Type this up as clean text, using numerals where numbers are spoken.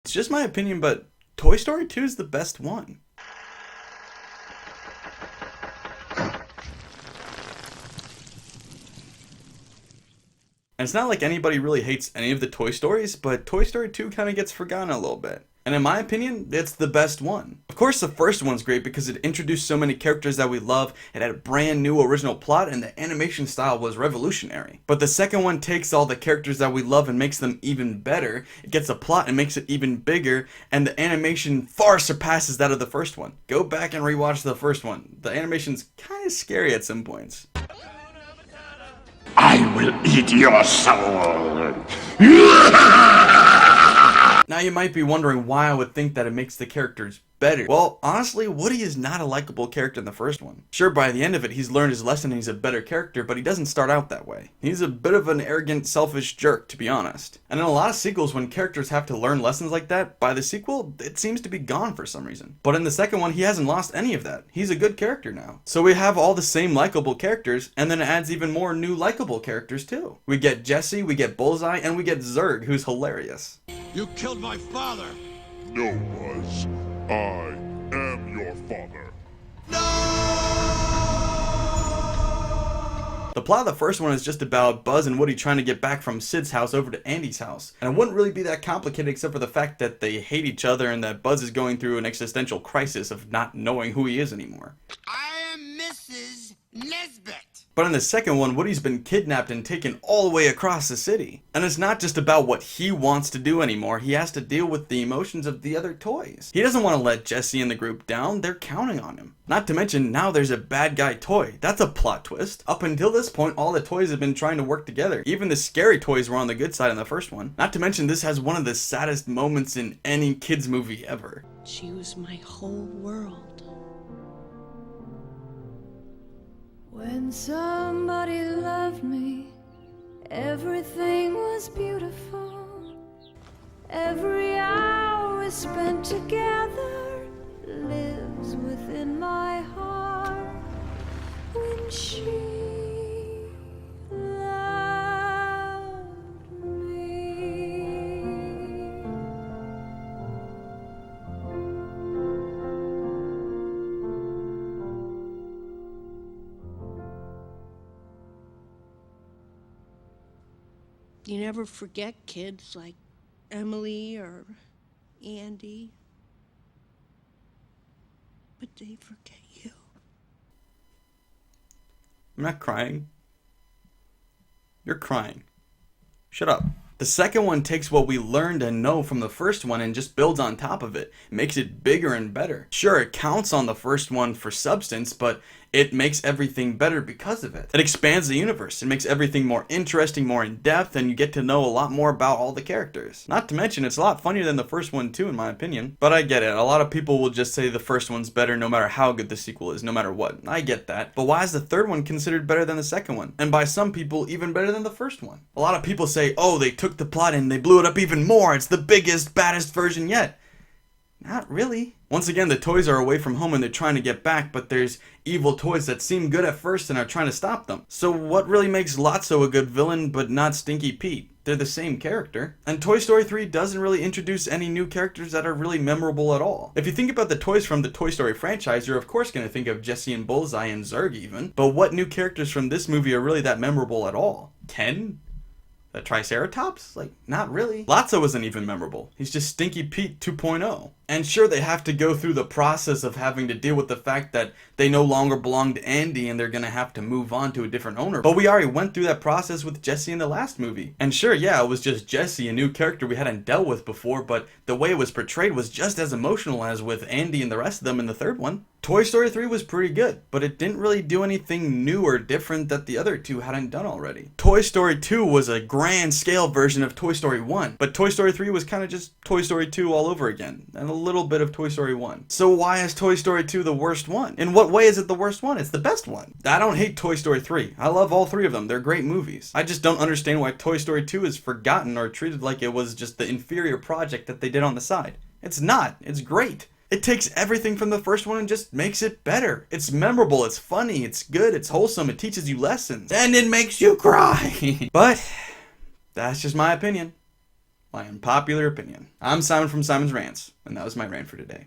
It's just my opinion, but Toy Story 2 is the best one. And it's not like anybody really hates any of the Toy Stories, but Toy Story 2 kind of gets forgotten a little bit. And in my opinion, it's the best one. Of course, the first one's great because it introduced so many characters that we love, it had a brand new original plot, and the animation style was revolutionary. But the second one takes all the characters that we love and makes them even better, it gets a plot and makes it even bigger, and the animation far surpasses that of the first one. Go back and rewatch the first one. The animation's kind of scary at some points. I will eat your soul! Now you might be wondering why I would think that it makes the characters better. Well, honestly, Woody is not a likable character in the first one. Sure, by the end of it, he's learned his lesson and he's a better character, but he doesn't start out that way. He's a bit of an arrogant, selfish jerk, to be honest. And in a lot of sequels, when characters have to learn lessons like that, by the sequel, it seems to be gone for some reason. But in the second one, he hasn't lost any of that. He's a good character now. So we have all the same likable characters, and then it adds even more new likable characters too. We get Jesse, we get Bullseye, and we get Zurg, who's hilarious. You killed my father! No, Buzz. I am your father. The plot of the first one is just about Buzz and Woody trying to get back from Sid's house over to Andy's house. And it wouldn't really be that complicated except for the fact that they hate each other and that Buzz is going through an existential crisis of not knowing who he is anymore. I am Mrs. Nesbit! But in the second one, Woody's been kidnapped and taken all the way across the city. And it's not just about what he wants to do anymore, he has to deal with the emotions of the other toys. He doesn't want to let Jesse and the group down, they're counting on him. Not to mention, now there's a bad guy toy. That's a plot twist. Up until this point, all the toys have been trying to work together. Even the scary toys were on the good side in the first one. Not to mention, this has one of the saddest moments in any kids movie ever. She was my whole world. When somebody loved me, everything was beautiful. Every hour we spent together lives within my heart. When she loved me. You never forget kids like Emily or Andy, but they forget you. I'm not crying. You're crying. Shut up. The second one takes what we learned and know from the first one and just builds on top of it. Makes it bigger and better. Sure, it counts on the first one for substance, but it makes everything better because of it. It expands the universe. It makes everything more interesting, more in-depth, and you get to know a lot more about all the characters. Not to mention, it's a lot funnier than the first one too, in my opinion. But I get it. A lot of people will just say the first one's better no matter how good the sequel is, no matter what. I get that. But why is the third one considered better than the second one? And by some people, even better than the first one. A lot of people say, oh, they took the plot and they blew it up even more. It's the biggest, baddest version yet. Not really. Once again, the toys are away from home and they're trying to get back, but there's evil toys that seem good at first and are trying to stop them. So what really makes Lotso a good villain but not Stinky Pete? They're the same character. And Toy Story 3 doesn't really introduce any new characters that are really memorable at all. If you think about the toys from the Toy Story franchise, you're of course going to think of Jessie and Bullseye and Zurg even. But what new characters from this movie are really that memorable at all? Ken? The Triceratops? Like, not really. Lotso isn't even memorable. He's just Stinky Pete 2.0. And sure, they have to go through the process of having to deal with the fact that they no longer belong to Andy and they're gonna have to move on to a different owner. But we already went through that process with Jesse in the last movie. And sure, yeah, it was just Jesse, a new character we hadn't dealt with before, but the way it was portrayed was just as emotional as with Andy and the rest of them in the third one. Toy Story 3 was pretty good, but it didn't really do anything new or different that the other two hadn't done already. Toy Story 2 was a grand scale version of Toy Story 1, but Toy Story 3 was kind of just Toy Story 2 all over again, and a little bit of Toy Story 1. So why is Toy Story 2 the worst one? In what way is it the worst one? It's the best one. I don't hate Toy Story 3. I love all three of them. They're great movies. I just don't understand why Toy Story 2 is forgotten or treated like it was just the inferior project that they did on the side. It's not. It's great. It takes everything from the first one and just makes it better. It's memorable, it's funny, it's good, it's wholesome, it teaches you lessons, and it makes you cry. But that's just my opinion. My unpopular opinion. I'm Simon from Simon's Rants, and that was my rant for today.